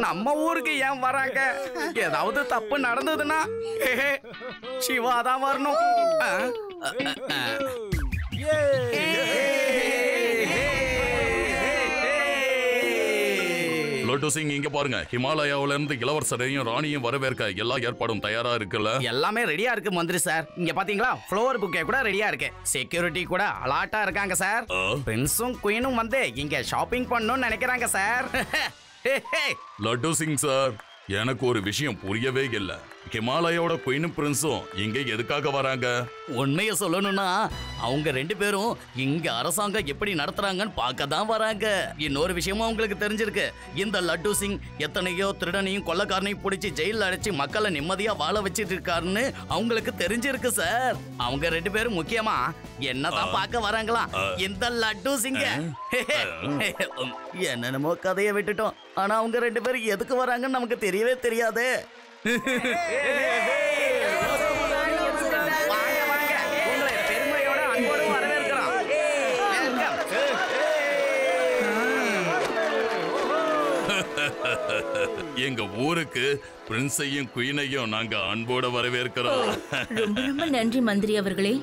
நம்ம ஊருக்கு ஏன் வராங்க? ஏதாவது தப்பு நடந்ததுன்னா சிவா தான் வரணும். லட்டு சிங், இங்க பாருங்க. ஹிமாலயாவில இருந்து இளவரசரையும் ராணியும் வரவேற்க எல்லா ஏற்பாடும் தயாரா இருக்குல்ல? எல்லாமே ரெடியா இருக்கு மந்திரி சார். இங்க பாத்தீங்களா, ஃப்ளோர் புக்கே கூட ரெடியா இருக்கு. செக்யூரிட்டி கூட அலர்ட்டா இருக்காங்க சார். பிரின்ஸும் குயினும் வந்து இங்க ஷாப்பிங் பண்ணணும்னு நினைக்கிறாங்க சார். லட்டு சிங் சார், எனக்கு ஒரு விஷயம் புரியவே இல்ல. ஹிமாலயோட குயினும் பிரின்ஸும் இங்க எதுக்காக வராங்க? உண்மையை சொல்லணும்னா அவங்க 2 பேரும் இங்க அரசாங்கம் எப்படி நடத்துறாங்கன்னு பார்க்க தான் வராங்க. இன்னொரு விஷயமும் உங்களுக்கு தெரிஞ்சிருக்கு. இந்த லட்டு சிங் எத்தனையோ திருடனையும் கொள்ளக்காரனையும் பிடிச்சி ஜெயில அடைச்சி மக்களை நிம்மதியா வாழ வச்சிட்டு இருக்காருன்னு அவங்களுக்கு தெரிஞ்சிருக்கு சார். அவங்க 2 பேரும் முக்கியமா என்னதான் பார்க்க வராங்களா இந்த லட்டு சிங்க. என்னென்னமோ கதையை விட்டுட்டோம். ஆனா அவங்க 2 பேரும் எதுக்கு வராங்கன்னு நமக்கு தெரியவே தெரியாது. எங்க ஊருக்கு பிரின்ஸையும் குயினையும் நாங்க அன்போட வரவேற்கிறோம். ரொம்ப ரொம்ப நன்றி மந்திரி அவர்களே.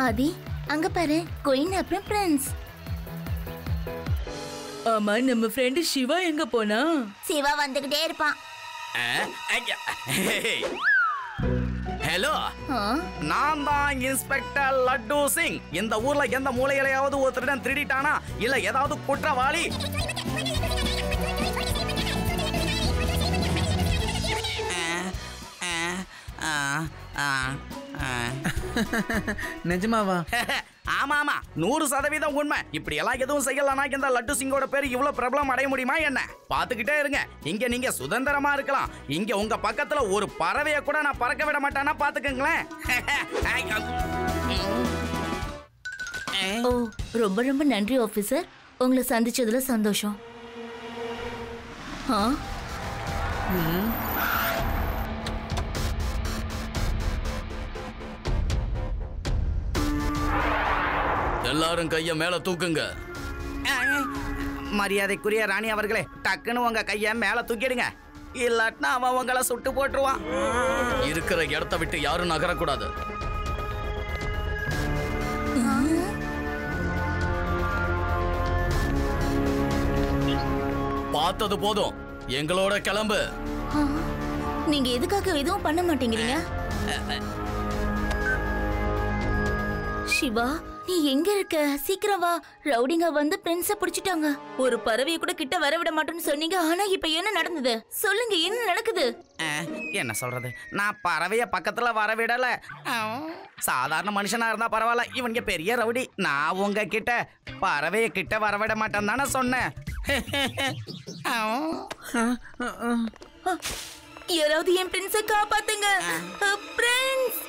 ஆதி, அங்க பாரு, குயின் அப்புறம் பிரின்ஸ். ஆமா, நம்ம ஃப்ரெண்ட் சிவா எங்க போனா? சிவா வந்துகிட்டே இருப்பான். ஹலோ, நான் தான் இன்ஸ்பெக்டர் லட்டு சிங். இந்த ஊர்ல எந்த மூலையிலையாவது ஒரு திருடன் திருடிட்டானா இல்ல ஏதாவது குற்றவாளி நிஜமாவா? ஆமா ஆமா, 100% உண்மை. இப்படி எல்லாம் எதுவும் செய்யலனா இந்த லட்டு சிங்கோட பேர் இவ்வளவு பிரபலம் அடைய முடியுமா என்ன? பாத்துக்கிட்டே இருங்க. இங்க நீங்க சுதந்திரமா இருக்கலாம். இங்க உங்க பக்கத்துல ஒரு பறவைய கூட நான் பறக்க விட மாட்டானா பாத்துக்கங்களேன். ஓ, ரொம்ப ரொம்ப நன்றி ஆபீசர். உங்களை சந்திச்சதுல சந்தோஷம். எல்லாரும் கைய மேல தூக்குங்க. மரியாதைக்குரிய ராணி அவர்களே, டக்குன்னு உங்க கைய மேல தூக்கிடுங்க. இல்லாட்டினா அவன் உங்களை சுட்டு போட்டுருவான். இருக்கிற இடத்த விட்டு யாரும் நகரக்கூடாது. பார்த்தது போதும், எங்களோட கிளம்பு. நீங்க எதுக்காக எதுவும் பண்ண மாட்டேங்கிறீங்க? சிவா, நீ எங்க இருக்க? சீக்கிரம் வா. ரவுடிங்க வந்து பிரின்ஸ பிடிச்சிட்டாங்க. ஒரு பறவையை கூட கிட்ட வர விட மாட்டேன்னு சொன்னீங்க. ஆனா இப்ப என்ன நடந்தது? சொல்லுங்க, என்ன நடக்குது? என்ன சொல்றது, நான் பறவைய பக்கத்துல வர விடல. சாதாரண மனுஷனா இருந்தா பரவாயில்ல, இவங்க பெரிய ரவுடி. நான் உங்க கிட்ட பறவைய கிட்ட வர விட மாட்டேன்னு தானே சொன்னேன். யாராவது என் பிரின்ஸ காப்பாத்துங்க. பிரின்ஸ்,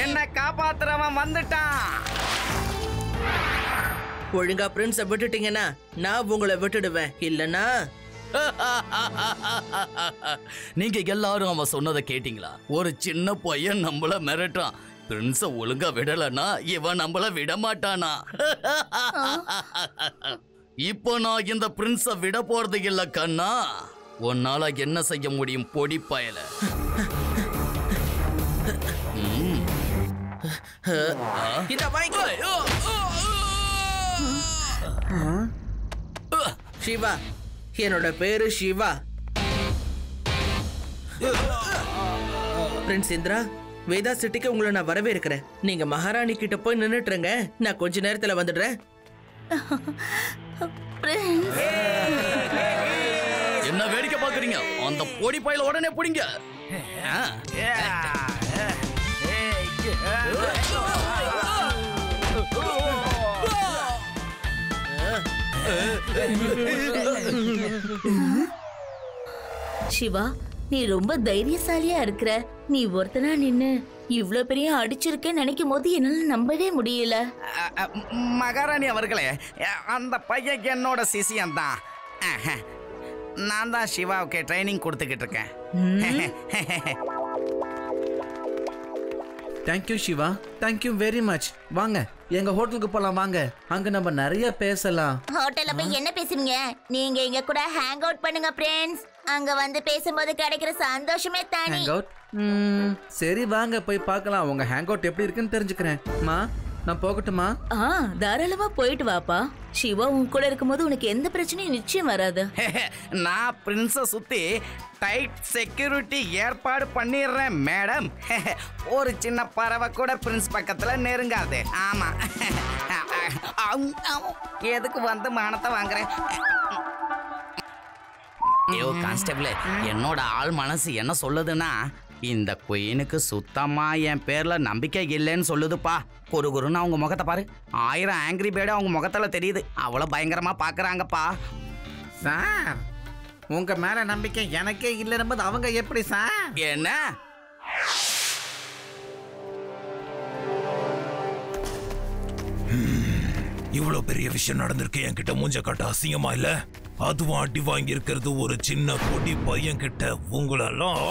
என்ன காப்பாத்துறவன் வந்துட்டான். ஒழுங்கா பிரின்ஸ விட்டுட்டீங்கன்னா நான் உங்களை விட்டுடுவேன். இல்லனா நீங்க எல்லாரும் அவன் சொன்னதை கேட்டீங்களா? ஒரு சின்ன பையன் நம்மள மிரட்டான். பிரின்ஸ ஒழுங்கா விடலன்னா இவன் நம்மள விட மாட்டானா? இப்போ நான் இந்த பிரின்ஸ விட போறது இல்ல கண்ணா. உன்னால என்ன செய்ய முடியும் பொடி பயல? சிவா, என்னோட பேரு சிவா. பிரின்ஸ் இந்திரா, வேதா சிட்டிக்கு உங்களை நான் வரவேற்கிறேன். நீங்க மகாராணி கிட்ட போய் நின்னுட்டுருங்க. நான் கொஞ்ச நேரத்துல வந்துடுறேன். என்ன வேடிக்கை பாக்குறீங்க? அந்த பொடி பயல உடனே பிடிங்க. சிவா, நீ ரொம்ப தைரியசாலியா இருக்கிற. நீ ஒருத்தனா நின்னு இவ்ளோ பெரிய அடிச்சிருக்கேன்னு நினைக்கும் போது என்னால நம்பவே முடியல. மகாராணி அவர்களே, அந்த பையன் என்னோட சிசியன் தான். நான் தான் சிவாவுக்கு ட்ரைனிங் கொடுத்துக்கிட்டு இருக்கேன். Thank you Siva, thank you very much. வாங்க எங்க ஹோட்டலுக்கு போலாம், வாங்க. அங்க நம்ம நிறைய பேசலாம். ஹோட்டல்ல போய் என்ன பேசுவீங்க? நீங்க எங்க கூட ஹேங் அவுட் பண்ணுங்க ஃப்ரெண்ட்ஸ். அங்க வந்து பேசும்போது கிடைக்கிற சந்தோஷமே தனி. Hang out? சரி வாங்க போய் பார்க்கலாம். உங்க ஹேங் அவுட் எப்படி இருக்குன்னு தெரிஞ்சுக்கிறேன். மா, நான் போகட்டுமா? தாராளமா போயிட்டு வாப்பா. சிவா உன் கூட இருக்கும்போது உனக்கு எந்த பிரச்சனையும் நிச்சயம் வராது. நான் பிரின்ஸை சுத்தி டைட் செக்யூரிட்டி ஏற்பாடு பண்ணிடுறேன் மேடம். ஒரு சின்ன பறவை கூட பிரின்ஸ் பக்கத்துல நெருங்காது. ஆமா. எதுக்கு வந்து மானத்தை வாங்குறேன்? ஐயோ கான்ஸ்டபிள், என்னோட ஆள் மனசு என்ன சொல்லுதுன்னா, இந்த குயினுக்கு சுத்தமா என் பேர்ல நம்பிக்கை இல்லைன்னு சொல்லுதுப்பா. குறுகுறுன்னு அவங்க முகத்தை பாரு. 1000 ஆங்கிரி பேர்டு அவங்க முகத்துல தெரியுது. அவ்வளவு பயங்கரமா பாக்குறாங்கப்பா. சார், உங்க மேல நம்பிக்கை எனக்கே இல்லைன்னு அவங்க எப்படி சார்? என்ன? இவ்வளவு பெரிய விஷயம் நடந்திருக்கு, என்கிட்ட மூஞ்ச காட்ட அசிங்கமா இல்ல? அதுவும் அடி வாங்கி இருக்கிறது ஒரு சின்ன பொடி பையன் கிட்ட. உங்களெல்லாம்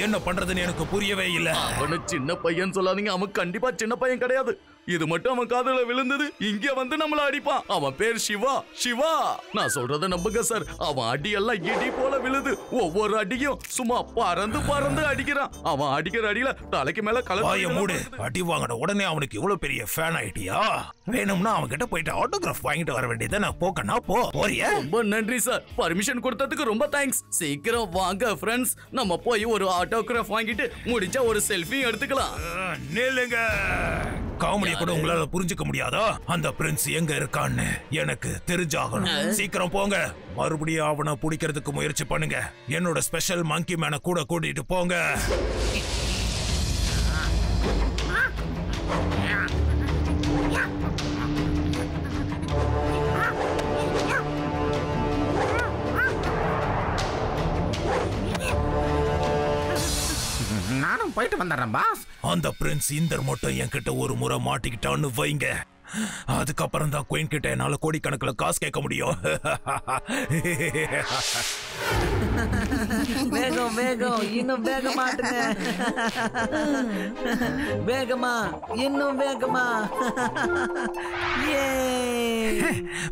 என்ன பண்றதுன்னு எனக்கு புரியவே இல்ல. அவனை சின்ன பையன் சொல்லாதீங்க, அவன் கண்டிப்பா சின்ன பையன் கிடையாது. இது மட்டும் அவன் காதுல விழுந்தது. இங்க வந்து நம்மள அடிப்பான். அவன் பேர் சிவா. சிவா, நான் சொல்றத நம்புங்க சார். அவன் அடி எல்லாம் இடி போல விழுது. ஒவ்வொரு அடியும் சும்மா பறந்து பறந்து அடிக்கிறான். அவன் அடிக்கிற அடியில தலைக்கு மேல வாய மூடு. அடி வாங்கின உடனே அவனுக்கு இவ்வளவு பெரிய ஃபேன் ஆயிட்டியா? வேணும்னா அவன் கிட்ட போயிட்டு ஆட்டோகிராஃப் வாங்கிட்டு வர வேண்டியது. நான் போக்கனா போறியா? ரொம்ப நன்றி சார், பர்மிஷன் கொடுத்ததுக்கு ரொம்ப தேங்க்ஸ். சீக்கிரம் வாங்க ஃப்ரெண்ட்ஸ், நம்ம போய் ஒரு ஆட்டோகிராஃப் வாங்கிட்டு முடிஞ்ச ஒரு செல்ஃபி எடுத்துக்கலாம். நில்லுங்க. காமெடியை கூட உங்களால புரிஞ்சுக்க முடியாதா? அந்த பிரின்ஸ் எங்க இருக்கான்னு எனக்கு தெரிஞ்சாகணும். சீக்கிரம் போங்க. மறுபடியும் அவனை பிடிக்கிறதுக்கு முயற்சி பண்ணுங்க. என்னோட ஸ்பெஷல் மங்கி மேனை கூட கூட்டிட்டு போங்க. நானும் போயிட்டு வந்துடுறேன் பாஸ். அந்த பிரின்ஸ் இந்தர் மட்டும் என்கிட்ட ஒரு முறை மாட்டிக்கிட்டான்னு வைங்க, அதுக்கப்புறம் தான் குயின் கிட்ட என்னால கோடிக்கணக்கில் காசு கேட்க முடியும். வேகம் வேகம், இன்னும் வேகமாட்டுங்க. வேகமா, இன்னும் வேகமா.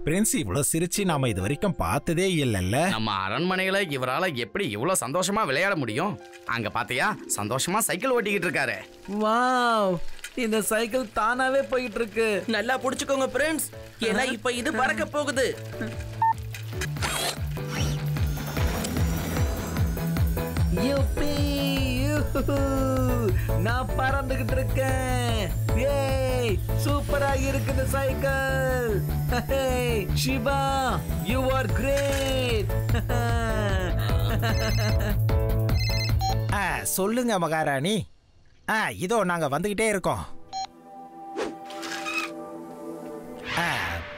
பிரின்ஸ் இவ்வளவு சிரிச்சு நாம இது வரைக்கும் பார்த்ததே இல்லல்ல. நம்ம அரண்மனையில இவரால எப்படி இவ்வளவு சந்தோஷமா விளையாட முடியும்? அங்க பாத்தியா, சந்தோஷமா சைக்கிள் ஓட்டிக்கிட்டு இருக்காரு. வாவ், இந்த சைக்கிள் தானாவே போயிட்டு இருக்கு. நல்லா புடிச்சுக்கோங்க ஃப்ரெண்ட்ஸ், ஏன்னா இப்ப இது பறக்க போகுது. யூப்பி, யூஹூ, நான் பறந்துகிட்டு இருக்கேன். ஏய், சூப்பரா இருக்குது cycle. Siva, you are great. சொல்லுங்க மகாராணி. இதோ நாங்க வந்துகிட்டே இருக்கோம்.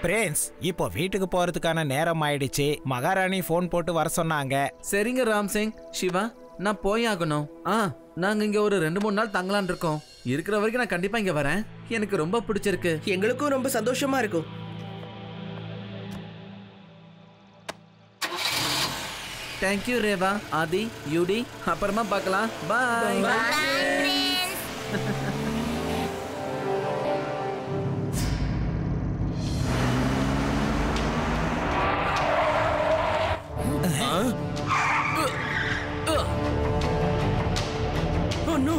பிரின்ஸ், இப்போ வீட்டுக்கு போறதுக்கான நேரம் ஆயிடுச்சு. மகாராணி போன் போட்டு வர சொன்னாங்க. சரிங்க ராம்சிங். சிவா, நான் போய் ஆகணும். நாங்க இங்க ஒரு 2-3 நாள் தங்கலான் இருக்கோம். இருக்கிற வரைக்கும் நான் கண்டிப்பா இங்க வரேன். எனக்கு ரொம்ப பிடிச்சிருக்கு. எங்களுக்கும் ரொம்ப சந்தோஷமா இருக்கும். தேங்க்யூ ரேவா, ஆதி, யூடி. அப்புறமா பார்க்கலாம். பாய். Oh no.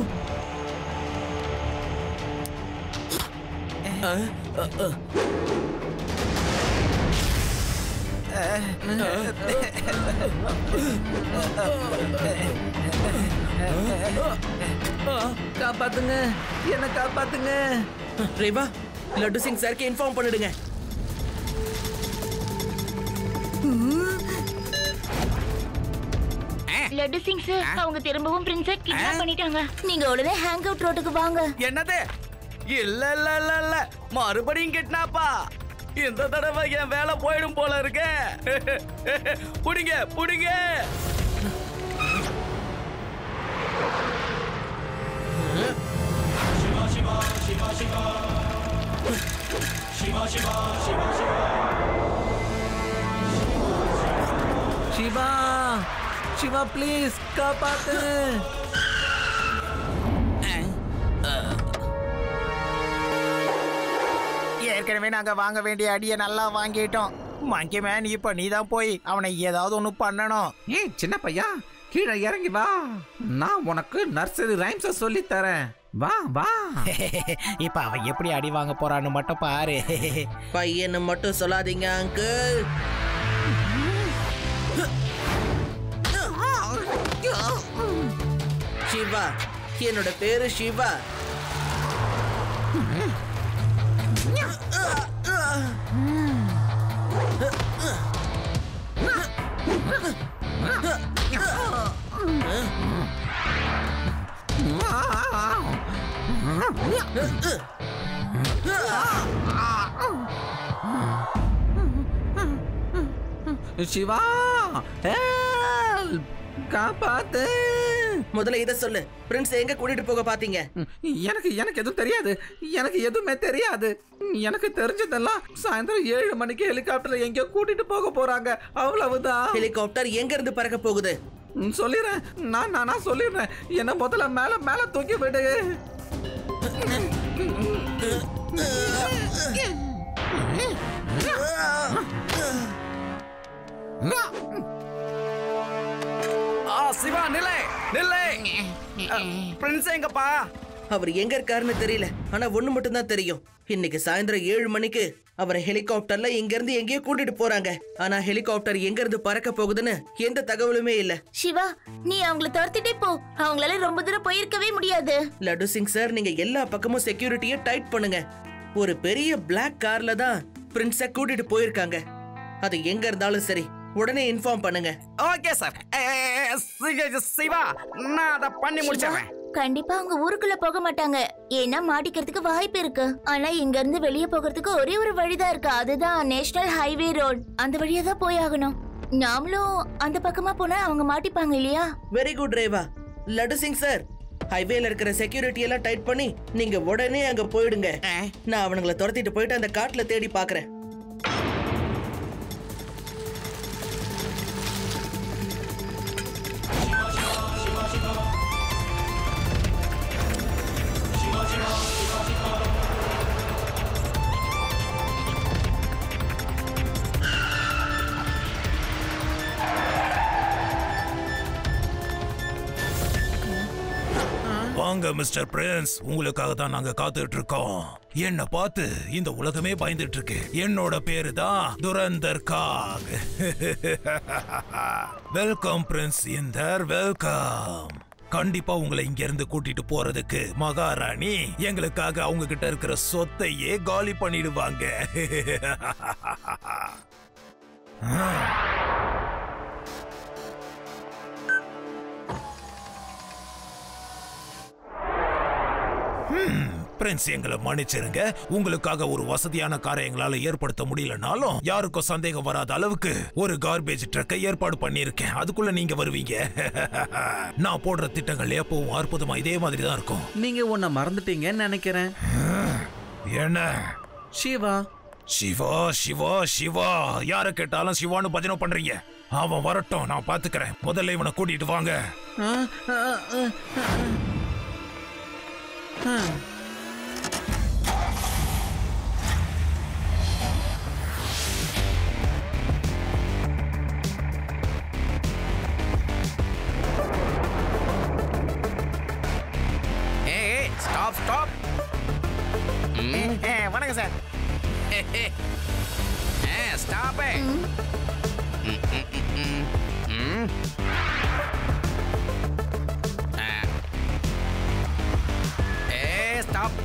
காப்பாத்துங்க, என்ன காப்பாத்துங்க. ரேவா, லட்டு சிங் சாருக்கு இன்ஃபார்ம் பண்ணிடுங்க. லட்டு சிங் சார், அவங்க திரும்பவும் பிரின்ஸை கிட்னாப் பண்ணிட்டாங்க. நீங்க உடனே ஹேங் அவுட் ரோட்டுக்கு வாங்க. என்னது? இல்ல இல்ல இல்ல இல்ல, மறுபடியும் கிட்னாப்பா? இந்த தடவை என் வேலை போயிடும் போல இருக்கு. புடிங்க புடிங்க. சிவா சிவா ப்ளீஸ் காப்பாத்து. ஏற்கனவே நாங்க வாங்க வேண்டிய அடியை நல்லா வாங்கிட்டோம். மங்கி மேன், இப்ப நீ தான் போய் அவனை ஏதாவது ஒண்ணு பண்ணணும். ஏய் சின்ன பையா, கீழே இறங்கி வா. நான் உனக்கு நர்சரி ரைம்ஸ சொல்லி தரேன். வா வா. இப்ப அவன் எப்படி அடி வாங்க போறான்னு மட்டும் பாரு. பையனை மட்டும் சொல்லாதீங்க அங்கிள். சிவா, என்னோட பேரு சிவா. சிவா காப்பாத்து. முதல்ல இத சொல்லு, பிரின்ஸ் எங்க கூட்டிட்டு போக பாத்தீங்க? எனக்கு எதுவும் தெரியாது. எனக்கு எதுவுமே தெரியாது. எனக்கு தெரிஞ்சதெல்லாம் சாயந்தரம் 7 மணிக்கு ஹெலிகாப்டர்ல எங்கேயோ கூட்டிட்டு போக போறாங்க, அவ்வளவுதான். ஹெலிகாப்டர் எங்க இருந்து பறக்க போகுது? சொல்லிடுறேன், நான் சொல்லிடுறேன். என்ன முதல்ல மேல மேல தூக்கி விடு. சிவா நில்லை நில்லை. பிரின்ஸ் எங்கப்பா? அவர் எங்க இருக்காருன்னு தெரியல, ஆனா ஒண்ணு மட்டும் தான் தெரியும். இன்னைக்கு சாயந்தரம் 7 மணிக்கு அவரை ஹெலிகாப்டர்ல இங்க இருந்து எங்கேயோ கூட்டிட்டு போறாங்க. ஆனா ஹெலிகாப்டர் எங்க இருந்து பறக்க போகுதுன்னு எந்த தகவலுமே இல்ல. சிவா, நீ அவங்கள துரத்திட்டே போ. அவங்களால ரொம்ப தூரம் போயிருக்கவே முடியாது. லட்டு சிங் சார், நீங்க எல்லா பக்கமும் செக்யூரிட்டியை டைட் பண்ணுங்க. ஒரு பெரிய பிளாக் கார்ல தான் பிரின்ஸ கூட்டிட்டு போயிருக்காங்க. அது எங்க இருந்தாலும் சரி, உடனே இன்ஃபார்ம் பண்ணுங்க. Okay sir. சிவா, நான் அதை பண்ணி முடிச்சிடுறேன். கண்டிப்பா அவங்க ஊருக்குள்ள போக மாட்டாங்க, ஏன்னா மாட்டிக்கிறதுக்கு வாய்ப்பு இருக்கு. ஆனா இங்க இருந்து வெளியே போகிறதுக்கு ஒரே ஒரு வழிதான் இருக்கு, அதுதான் நேஷனல் ஹைவே ரோட். அந்த வழியா தான் போய் ஆகணும். நாமளும் அந்த பக்கமா போனா அவங்க மாட்டிப்பாங்க இல்லையா? Very good Reva. Laddu Singh sir, ஹைவேல இருக்கிற செக்யூரிட்டி எல்லாம் டைட் பண்ணி நீங்க உடனே அங்க போயிடுங்க. நான் அவனுங்களை துரத்திட்டு போயிட்டு அந்த காட்டுல தேடி பாக்குறேன். வாங்க மிஸ்டர் பிரின்ஸ், உங்களுக்காக தான் நாங்க காத்துட்டு இருக்கோம். என்ன பார்த்து இந்த உலகமே பயந்துட்டு இருக்கு. என்னோட பேரு தான் Durandhar Kaak. Welcome prince Inder, welcome. கண்டிப்பா உங்களை இங்க இருந்து கூட்டிட்டு போறதுக்கு மகாராணி எங்களுக்காக அவங்க கிட்ட இருக்கிற சொத்தையே காலி பண்ணிடுவாங்க. பிரின்ஸ், எங்களை மன்னிச்சிருங்க. உங்களுக்காக ஒரு வசதியான காரை எங்களால ஏற்படுத்த முடியலனாலும் யாருக்கும் சந்தேகம் வராத அளவுக்கு ஒரு கார்பேஜ் ட்ரக்கை ஏற்பாடு பண்ணியிருக்கேன். அதுக்குள்ள நீங்க வருவீங்க. நான் போடுற திட்டங்கள் எப்பவும் அற்புதமா இதே மாதிரி தான் இருக்கும். நீங்க உன்னை மறந்துட்டீங்கன்னு நினைக்கிறேன். என்ன? சிவா சிவா சிவா சிவா, யார கேட்டாலும் சிவான்னு பஜனை பண்றீங்க. அவன் வரட்டும், நான் பாத்துக்கிறேன். முதல்ல இவனை கூட்டிட்டு வாங்க. Stop stop. வணக்கம் சார். ஸ்டாப். ஸ்டாப்.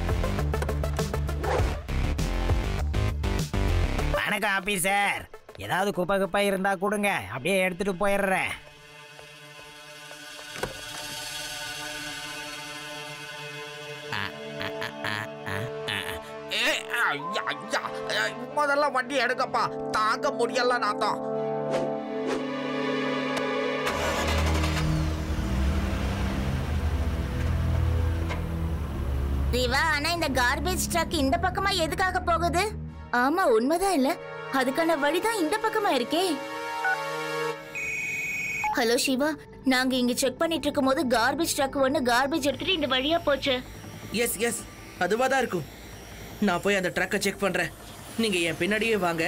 வணக்கம் ஆபீசர். ஏதாவது குப்பை இருந்தா கொடுங்க, அப்படியே எடுத்துட்டு போயிடுறேன். முதல்ல வண்டி எடுக்கப்பா, தாங்க முடியல நாத்தம். சிவா, ஆனா இந்த கார்பேஜ் ட்ரக் இந்த பக்கமா எதுக்காக போகுது? ஆமா, உண்மைதான் இல்ல. அதுக்கான வழிதான் இந்த பக்கமா இருக்கே. ஹலோ சிவா, நாங்க இங்க செக் பண்ணிட்டு இருக்கும்போது கார்பேஜ் ட்ரக் ஒன்னு கார்பேஜ் எடுத்துட்டு இந்த வழியா போச்சு. எஸ் எஸ், அதுவா தான் இருக்கும். நான் போய் அந்த ட்ரக்கை செக் பண்றேன். நீங்க என் பின்னாடியே வாங்க.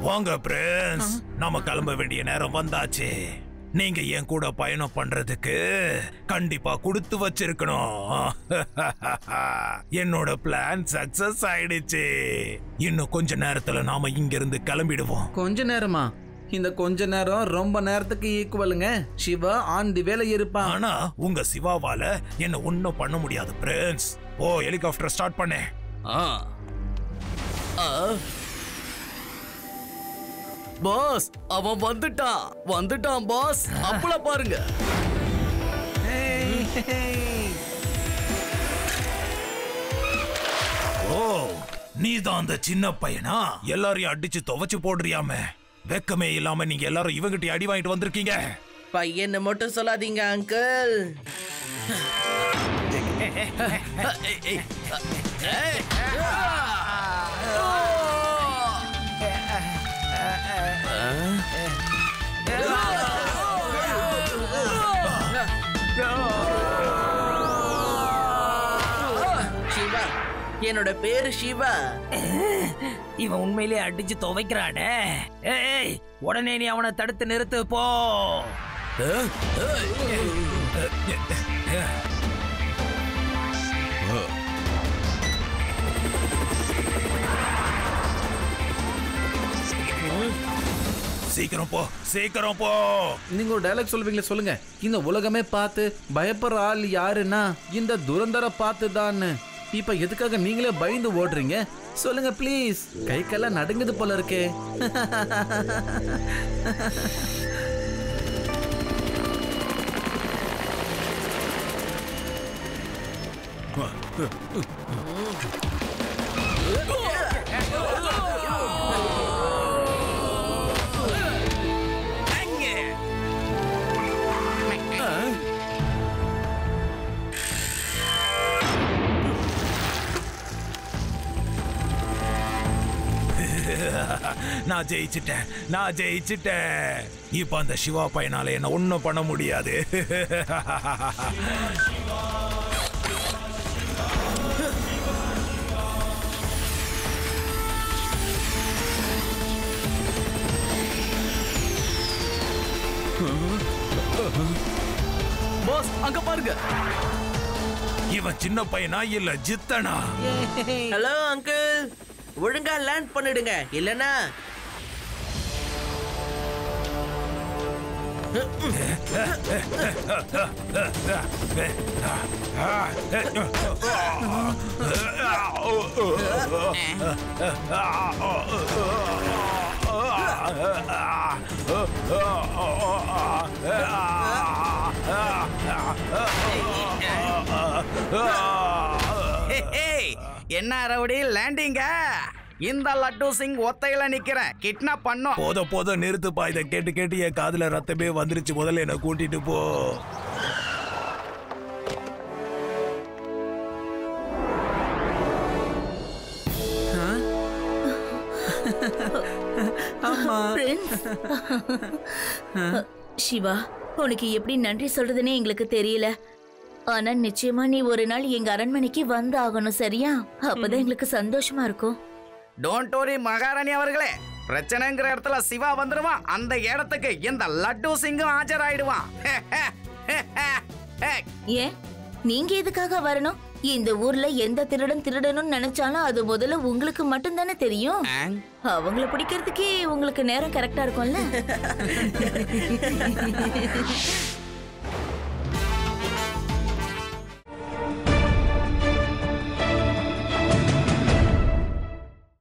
வாங்க பிரின்ஸ், நாம கிளம்ப வேண்டிய நேரம் வந்தாச்சு. நீங்க என் கூட பயணம் பண்றதுக்கு கண்டிப்பா கொடுத்து வச்சிருக்கணும். என்னோட பிளான் சக்சஸ் ஆயிடுச்சு. இன்னும் கொஞ்ச நேரத்துல நாம இங்க இருந்து கிளம்பிடுவோம். கொஞ்ச நேரமா? இந்த கொஞ்ச நேரம் ரொம்ப நேரத்துக்கு ஈக்குவலுங்க. சிவா ஆன் தி வேலை இருப்பான். ஆனா உங்க சிவாவால என்ன ஒண்ணும் பண்ண முடியாது பிரின்ஸ். ஓ, ஹெலிகாப்டர் ஸ்டார்ட் பண்ணு. பாஸ், அவன் வந்துட்டான் பாஸ். அப்பள பாருங்க. ஓ, நீதான் அந்த சின்ன பையனா? எல்லாரையும் அடிச்சு துவைச்சு போடுறியாமே. வெக்கமே இல்லாம நீங்க எல்லாரும் இவங்கிட்ட அடி வாங்கிட்டு வந்திருக்கீங்க. பையனை மட்டும் சொல்லாதீங்க அங்கிள். சிவா, என்னோட பேரு சிவா. இவன் உண்மையிலே அடிச்சு துவைக்கிறானே. ஏய், உடனே நீ அவனை தடுத்து நிறுத்து போ. சீக்கிரம் போ, சீக்கிரம் போ. நீங்க ஒரு டைலாக் சொல்வீங்களே, சொல்லுங்க. இந்த உலகமே பார்த்து பயப்படுற ஆள் யாருன்னா இந்த துரந்தரை பார்த்து தான். இப்ப எதுக்காக நீங்களே பயந்து ஓடுறீங்க சொல்லுங்க ப்ளீஸ். கை கெல்லாம் நடுங்குது போல இருக்கே. நான் ஜெயிச்சிட்டேன். இப்ப அந்த சிவா பையனால என்ன ஒண்ணும் பண்ண முடியாது. பாஸ், அங்க பாருங்க. இவன் சின்ன பையனா இல்ல ஜித்தனா? ஹலோ அங்கிள், ஒழுங்கா லேண்ட் பண்ணிடுங்க, இல்லனா என்ன ரவுடி லேண்டிங்க? இந்த லட்டு சிங் ஒத்தையில நிக்கிறேன், கிட்னாப் பண்ணோம். போத நிறுத்துப்பா. இதை கேட்டு கேட்டு என் காதுல ரத்தமே வந்துருச்சு. முதல்ல என்ன கூட்டிட்டு போ. சிவா, உனக்கு எப்படி நன்றி சொல்றதுன்னே எங்களுக்கு தெரியல. ஆனா நிச்சயமா நீ ஒரு நாள் எங்க அரண்மனைக்கு வந்து ஆகணும், சரியா? அப்பதான் எங்களுக்கு சந்தோஷமா இருக்கும். டோன்ட் வரி மகாராணி அவர்களே. பிரச்சனைங்கிற இடத்துல சிவா வந்துருவான். அந்த இடத்துக்கு இந்த லட்டு சிங்கும் ஆஜராயிடுவான். ஏன் நீங்க எதுக்காக வரணும்? இந்த ஊர்ல எந்த திருடணும்னு நினைச்சாலும் அது முதல்ல உங்களுக்கு மட்டும் தானே தெரியும். அவங்கள பிடிக்கிறதுக்கே உங்களுக்கு நேரம் கரெக்டா இருக்கும்ல.